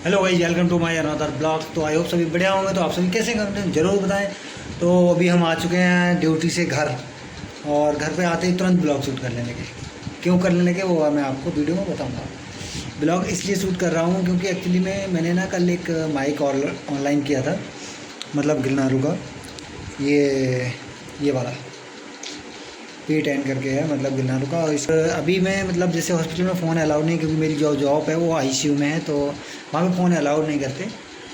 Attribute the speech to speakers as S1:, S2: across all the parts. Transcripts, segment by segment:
S1: Hello guys, welcome to my another blog. तो I hope सभी बढ़िया होंगे। तो आप सभी कैसे करते हैं ज़रूर बताएं। तो अभी हम आ चुके हैं ड्यूटी से घर, और घर पे आते ही तुरंत ब्लॉग शूट कर लेने के। क्यों कर लेने के वो मैं आपको वीडियो में बताऊंगा। ब्लॉग इसलिए शूट कर रहा हूँ क्योंकि एक्चुअली में मैंने ना कल एक माइक ऑनलाइन किया था, मतलब गिलनारू का। ये वाला P10 करके है, मतलब गिलनारू का। और इस अभी मैं मतलब जैसे हॉस्पिटल में फ़ोन अलाउड नहीं, क्योंकि मेरी जो जॉब है वो आईसीयू में है, तो वहाँ पे फ़ोन अलाउड नहीं करते।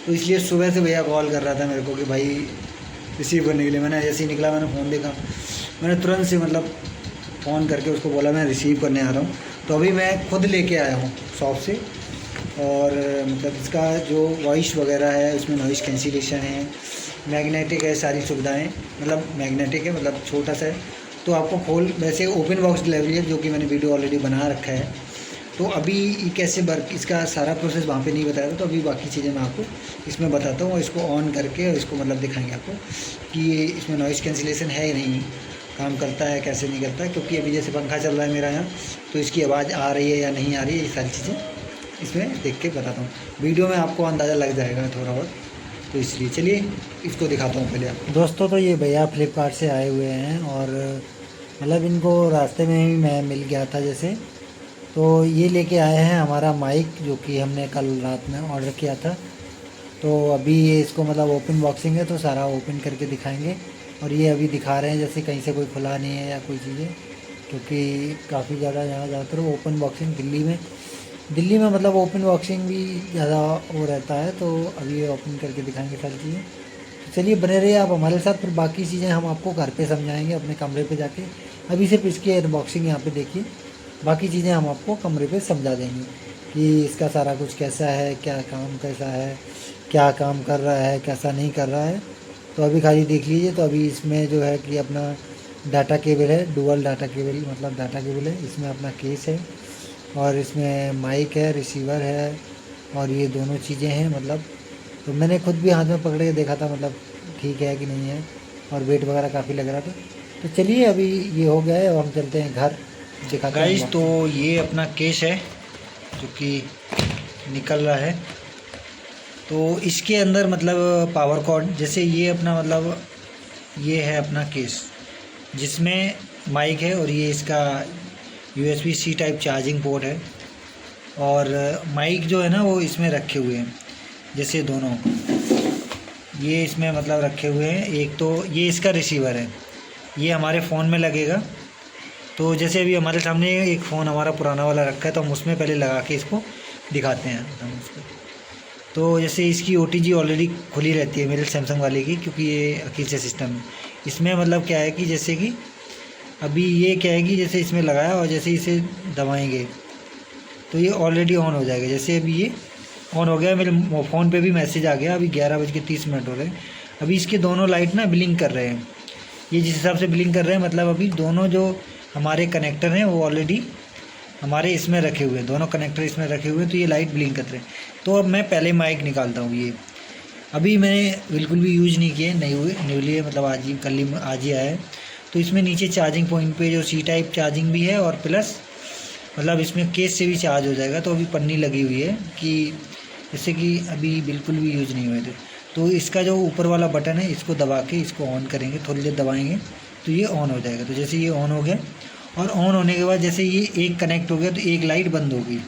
S1: तो इसलिए सुबह से भैया कॉल कर रहा था मेरे को कि भाई रिसीव करने के लिए। मैंने जैसे ही निकला मैंने फ़ोन देखा, मैंने तुरंत से मतलब फ़ोन करके उसको बोला मैं रिसीव करने आ रहा हूँ। तो अभी मैं खुद लेके आया हूँ शॉप से। और मतलब इसका जो वॉइस वगैरह है, उसमें नॉइज़ कैंसिलेशन है, मैग्नेटिक है, सारी सुविधाएं। मतलब मैग्नेटिक है, मतलब छोटा सा है। तो आपको खोल वैसे ओपन बॉक्स डिलीवरी है, जो कि मैंने वीडियो ऑलरेडी बना रखा है। तो अभी ये कैसे वर्क, इसका सारा प्रोसेस वहाँ पे नहीं बताया था, तो अभी बाकी चीज़ें मैं आपको इसमें बताता हूँ। इसको ऑन करके और इसको मतलब दिखाएंगे आपको कि ये इसमें नॉइज़ कैंसिलेशन है या नहीं, काम करता है कैसे नहीं करता है। क्योंकि अभी जैसे पंखा चल रहा है मेरा यहाँ, तो इसकी आवाज़ आ रही है या नहीं आ रही है, ये सारी चीज़ें इसमें देख के बताता हूँ। वीडियो में आपको अंदाज़ा लग जाएगा थोड़ा बहुत, तो इसलिए चलिए इसको दिखाता हूँ पहले आपको। दोस्तों, तो ये भैया फ्लिपकार्ट से आए हुए हैं, और मतलब इनको रास्ते में ही मैं मिल गया था जैसे। तो ये लेके आए हैं हमारा माइक, जो कि हमने कल रात में ऑर्डर किया था। तो अभी ये इसको मतलब ओपन बॉक्सिंग है, तो सारा ओपन करके दिखाएंगे। और ये अभी दिखा रहे हैं जैसे कहीं से कोई खुला नहीं है या कोई चीज़ें, क्योंकि काफ़ी ज़्यादा यहाँ ज़्यादातर ओपन बॉक्सिंग दिल्ली में मतलब ओपन बॉक्सिंग भी ज़्यादा वो रहता है। तो अभी ये ओपन करके दिखाएंगे सारी चीज़ें। तो चलिए बने रहिए आप हमारे साथ, फिर बाकी चीज़ें हम आपको घर पे समझाएंगे अपने कमरे पे जाके। अभी सिर्फ इसकी अनबॉक्सिंग यहाँ पे देखिए, बाकी चीज़ें हम आपको कमरे पे समझा देंगे कि इसका सारा कुछ कैसा है, क्या काम कैसा है, क्या काम कर रहा है, कैसा नहीं कर रहा है। तो अभी खाली देख लीजिए। तो अभी इसमें जो है कि अपना डाटा केबल है, डुअल डाटा केबल, मतलब डाटा केबल है। इसमें अपना केस है, और इसमें माइक है, रिसीवर है, और ये दोनों चीज़ें हैं मतलब। तो मैंने खुद भी हाथ में पकड़ के देखा था, मतलब ठीक है कि नहीं है, और वेट वगैरह काफ़ी लग रहा था। तो चलिए अभी ये हो गया है, अब हम चलते हैं घर, दिखाते हैं गाइस। तो ये अपना केस है जो कि निकल रहा है। तो इसके अंदर मतलब पावर कॉर्ड, जैसे ये अपना मतलब ये है अपना केस, जिसमें माइक है, और ये इसका USB-C टाइप चार्जिंग पोर्ट है। और माइक जो है ना वो इसमें रखे हुए हैं, जैसे दोनों ये इसमें मतलब रखे हुए हैं। एक तो ये इसका रिसीवर है, ये हमारे फ़ोन में लगेगा। तो जैसे अभी हमारे सामने एक फ़ोन हमारा पुराना वाला रखा है, तो हम उसमें पहले लगा के इसको दिखाते हैं हम उसको। तो जैसे इसकी OTG ऑलरेडी खुली रहती है मेरे सैमसंग वाले की, क्योंकि ये अकील से सिस्टम है। इसमें मतलब क्या है कि जैसे कि अभी ये क्या है कि जैसे इसमें लगाया और जैसे इसे दबाएंगे तो ये ऑलरेडी ऑन हो जाएगा। जैसे अभी ये ऑन हो गया, मेरे फ़ोन पे भी मैसेज आ गया। अभी 11:30 हो रहे हैं। अभी इसके दोनों लाइट ना ब्लिंक कर रहे हैं। ये जिस हिसाब से ब्लिंक कर रहे हैं, मतलब अभी दोनों जो हमारे कनेक्टर हैं वो ऑलरेडी हमारे इसमें रखे हुए हैं, दोनों कनेक्टर इसमें रखे हुए हैं, तो ये लाइट ब्लिंक कर रहे हैं। तो अब मैं पहले माइक निकालता हूँ। ये अभी मैंने बिल्कुल भी यूज़ नहीं किए, न्यूली है, मतलब आज ही आया है। तो इसमें नीचे चार्जिंग पॉइंट पे जो C टाइप चार्जिंग भी है, और प्लस मतलब इसमें केस से भी चार्ज हो जाएगा। तो अभी पन्नी लगी हुई है कि जैसे कि अभी बिल्कुल भी यूज़ नहीं हुए थे। तो इसका जो ऊपर वाला बटन है, इसको दबा के इसको ऑन करेंगे, थोड़ी देर दबाएंगे तो ये ऑन हो जाएगा। तो जैसे ये ऑन हो गया, और ऑन होने के बाद जैसे ये एक कनेक्ट हो गया, तो एक लाइट बंद हो गई,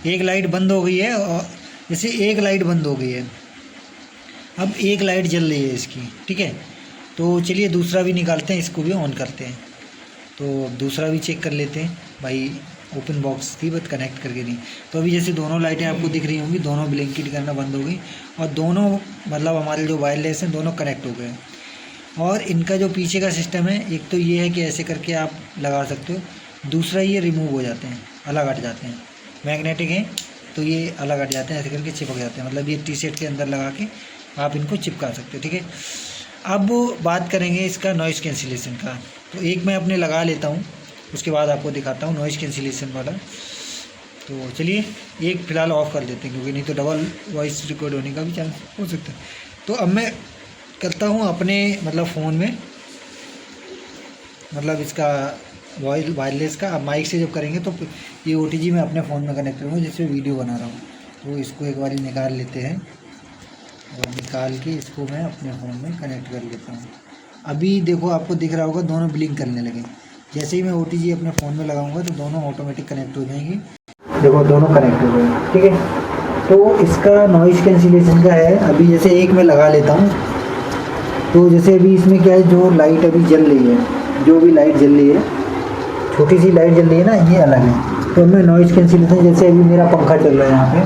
S1: एक लाइट बंद हो गई है। और जैसे एक लाइट बंद हो गई है, अब एक लाइट जल रही है इसकी, ठीक है। तो चलिए दूसरा भी निकालते हैं, इसको भी ऑन करते हैं। तो दूसरा भी चेक कर लेते हैं भाई, ओपन बॉक्स थी बट कनेक्ट करके नहीं। तो अभी जैसे दोनों लाइटें आपको दिख रही होंगी, दोनों ब्लिंकिट करना बंद हो गई, और दोनों मतलब हमारे जो वायरलेस हैं दोनों कनेक्ट हो गए। और इनका जो पीछे का सिस्टम है, एक तो ये है कि ऐसे करके आप लगा सकते हो, दूसरा ये रिमूव हो जाते हैं, अलग हट जाते हैं। मैग्नेटिक हैं तो ये अलग हट जाते हैं, ऐसे करके चिपक जाते हैं। मतलब ये T-शर्ट के अंदर लगा के आप इनको चिपका सकते हो, ठीक है। अब बात करेंगे इसका नॉइज़ कैंसिलेशन का। तो एक मैं अपने लगा लेता हूँ, उसके बाद आपको दिखाता हूँ नॉइज़ कैंसिलेशन वाला। तो चलिए एक फ़िलहाल ऑफ़ कर देते हैं, क्योंकि नहीं तो डबल वॉइस रिकॉर्ड होने का भी चांस हो सकता है। तो अब मैं करता हूँ अपने मतलब फ़ोन में, मतलब इसका वायरलेस का। अब माइक से जब करेंगे तो ये OTG मैं अपने फ़ोन में कनेक्ट करूँगा, जिससे वीडियो बना रहा हूँ। तो इसको एक बार निकाल लेते हैं और निकाल के इसको मैं अपने फ़ोन में कनेक्ट कर लेता हूँ। अभी देखो आपको दिख रहा होगा दोनों ब्लिंक करने लगे। जैसे ही मैं OTG अपने फ़ोन में लगाऊंगा तो दोनों ऑटोमेटिक कनेक्ट हो जाएंगी। देखो दोनों कनेक्ट हो गए, ठीक है। तो इसका नॉइज़ कैंसिलेशन का है, अभी जैसे एक मैं लगा लेता हूँ। तो जैसे अभी इसमें क्या है, जो लाइट अभी जल रही है, जो भी लाइट जल रही है, छोटी सी लाइट जल रही है ना, ये अलग है। तो मैं नॉइज़ कैंसिलेशन, जैसे अभी मेरा पंखा चल रहा है यहाँ पे,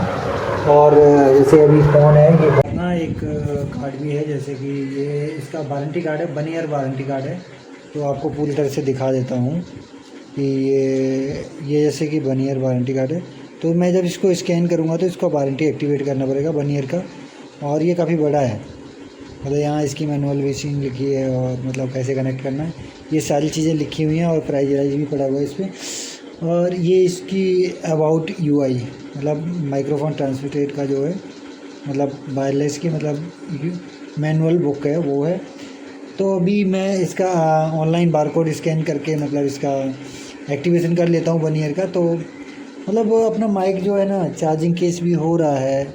S1: और जैसे अभी फ़ोन है, ये ना एक कार्ड भी है, जैसे कि ये इसका वारंटी कार्ड है, 1 ईयर वारंटी कार्ड है। तो आपको पूरी तरह से दिखा देता हूँ कि ये जैसे कि 1 ईयर वारंटी कार्ड है। तो मैं जब इसको स्कैन करूँगा तो इसको वारंटी एक्टिवेट करना पड़ेगा 1 ईयर का, और ये काफ़ी बड़ा है। मतलब यहाँ इसकी मैनुअल वेसिंग लिखी है, और मतलब कैसे कनेक्ट करना है, ये सारी चीज़ें लिखी हुई हैं, और प्राइस राइज भी पड़ा हुआ है इस पर। और ये इसकी अबाउट UI, मतलब माइक्रोफोन ट्रांसमिटेड का जो है, मतलब वायरलेस की मतलब मैनुअल बुक है वो है। तो अभी मैं इसका ऑनलाइन बारकोड स्कैन करके मतलब इसका एक्टिवेशन कर लेता हूँ 1 ईयर का। तो मतलब अपना माइक जो है ना, चार्जिंग केस भी हो रहा है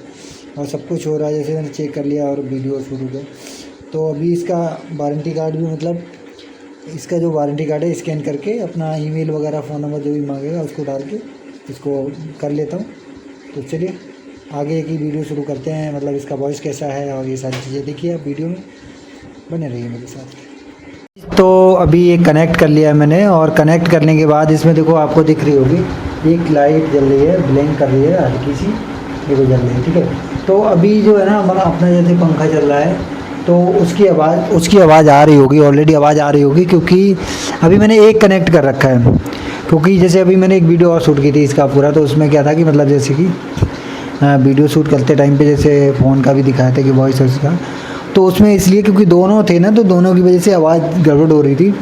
S1: और सब कुछ हो रहा है, जैसे मैंने चेक कर लिया और वीडियो शूट हो गया। तो अभी इसका वारंटी कार्ड भी, मतलब इसका जो वारंटी कार्ड है, स्कैन करके अपना ईमेल वगैरह फ़ोन नंबर जो भी मांगेगा उसको डाल के इसको कर लेता हूँ। तो चलिए आगे की वीडियो शुरू करते हैं, मतलब इसका वॉइस कैसा है और ये सारी चीज़ें देखिए आप वीडियो में, बने रहिए मेरे साथ। तो अभी ये कनेक्ट कर लिया है मैंने, और कनेक्ट करने के बाद इसमें देखो आपको दिख रही होगी एक लाइट जल रही है, ब्लिंक कर रही है हल्की सी, देखो जल रही है, ठीक है। तो अभी जो है ना हमारा अपना जैसे पंखा चल रहा है, तो उसकी आवाज़ आ रही होगी, ऑलरेडी आवाज़ आ रही होगी, क्योंकि अभी मैंने एक कनेक्ट कर रखा है। क्योंकि जैसे अभी मैंने एक वीडियो और शूट की थी इसका पूरा, तो उसमें क्या था कि मतलब जैसे कि वीडियो शूट करते टाइम पे जैसे फ़ोन का भी दिखाया था कि वॉइस उसका, तो उसमें इसलिए क्योंकि दोनों थे ना, तो दोनों की वजह से आवाज़ गड़बड़ हो रही थी।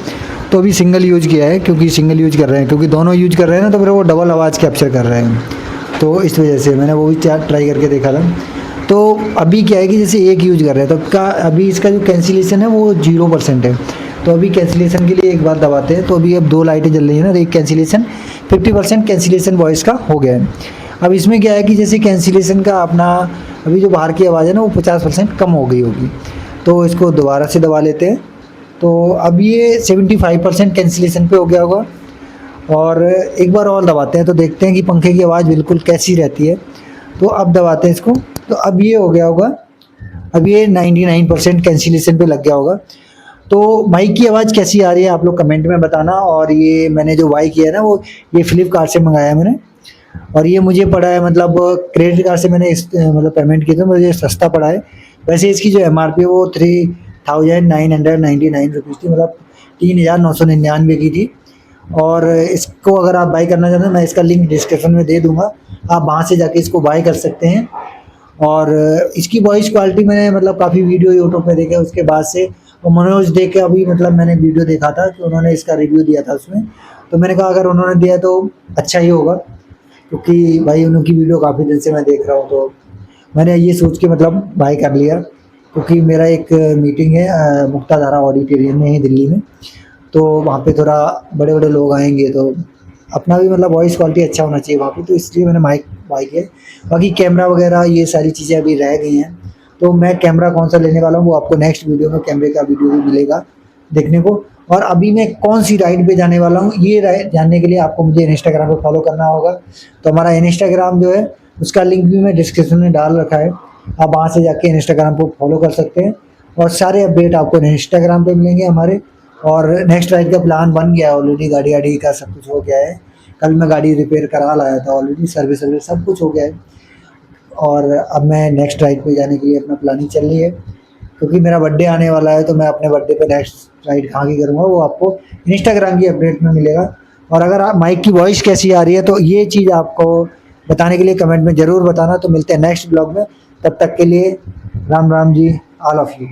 S1: तो अभी सिंगल यूज किया है, क्योंकि सिंगल यूज कर रहे हैं, क्योंकि दोनों यूज कर रहे हैं ना, तो फिर वो डबल आवाज़ कैप्चर कर रहे हैं। तो इस वजह से मैंने वो भी ट्राई करके देखा था। तो अभी क्या है कि जैसे एक यूज कर रहे हैं, तो अभी इसका जो कैंसिलेशन है वो 0% है। तो अभी कैंसिलेशन के लिए एक बार दबाते हैं, तो अभी अब 2 लाइटें जल रही है ना, तो एक कैंसिलेशन 50% कैंसिलेशन वॉइस का हो गया है। अब इसमें क्या है कि जैसे कैंसिलेशन का अपना अभी जो बाहर की आवाज़ है ना, वो 50% कम हो गई होगी। तो इसको दोबारा से दबा लेते हैं। तो अब ये 75% कैंसिलेशन पे हो गया होगा, और एक बार और दबाते हैं तो देखते हैं कि पंखे की आवाज़ बिल्कुल कैसी रहती है। तो अब दबाते हैं इसको, तो अब ये हो गया होगा, अब ये 99% कैंसिलेशन पे लग गया होगा। तो माइक की आवाज़ कैसी आ रही है आप लोग कमेंट में बताना। और ये मैंने जो माइक किया है ना, वो ये फ्लिपकार्ट से मंगाया है मैंने, और ये मुझे पड़ा है, मतलब क्रेडिट कार्ड से मैंने मतलब पेमेंट की, तो मुझे सस्ता पड़ा है। वैसे इसकी जो MRP है वो 3999 रुपीज़ थी, मतलब 3999 की थी। और इसको अगर आप बाई करना चाहते हैं, मैं इसका लिंक डिस्क्रिप्शन में दे दूँगा, आप वहाँ से जाके इसको बाई कर सकते हैं। और इसकी वॉइस क्वालिटी मैंने मतलब काफ़ी वीडियो यूट्यूब पे देखे उसके बाद से, और मनोज देख के अभी मतलब मैंने वीडियो देखा था कि उन्होंने इसका रिव्यू दिया था उसमें, तो मैंने कहा अगर उन्होंने दिया तो अच्छा ही होगा, क्योंकि भाई उनकी वीडियो काफ़ी दिन से मैं देख रहा हूँ। तो मैंने ये सोच के मतलब बाय कर लिया, क्योंकि मेरा एक मीटिंग है मुक्ताधारा ऑडिटोरियम में ही दिल्ली में, तो वहाँ पे थोड़ा बड़े बड़े लोग आएंगे, तो अपना भी मतलब वॉइस क्वालिटी अच्छा होना चाहिए वहाँ पे, तो इसलिए मैंने माइक बाय किया। बाकी कैमरा वगैरह ये सारी चीज़ें अभी रह गई हैं, तो मैं कैमरा कौन सा लेने वाला हूँ वो आपको नेक्स्ट वीडियो में कैमरे का वीडियो भी मिलेगा देखने को। और अभी मैं कौन सी राइड पे जाने वाला हूँ ये जानने के लिए आपको मुझे इंस्टाग्राम पे फॉलो करना होगा। तो हमारा इंस्टाग्राम जो है उसका लिंक भी मैं डिस्क्रिप्शन में डाल रखा है, आप वहाँ से जाके इंस्टाग्राम को फॉलो कर सकते हैं, और सारे अपडेट आपको इंस्टाग्राम पे मिलेंगे हमारे। और नेक्स्ट राइड का प्लान बन गया है ऑलरेडी, गाड़ी का सब कुछ हो गया है। कल मैं गाड़ी रिपेयर करा लाया था ऑलरेडी, सर्विस सब कुछ हो गया है। और अब मैं नेक्स्ट राइड पे जाने के लिए अपना प्लानिंग चल रही है, क्योंकि मेरा बर्थडे आने वाला है, तो मैं अपने बर्थडे पे नेक्स्ट राइड कहाँ की करूँगा वो आपको इंस्टाग्राम की अपडेट में मिलेगा। और अगर आप माइक की वॉइस कैसी आ रही है तो ये चीज़ आपको बताने के लिए कमेंट में ज़रूर बताना। तो मिलते हैं नेक्स्ट ब्लॉग में, तब तक के लिए Ram Ram ji, all of you.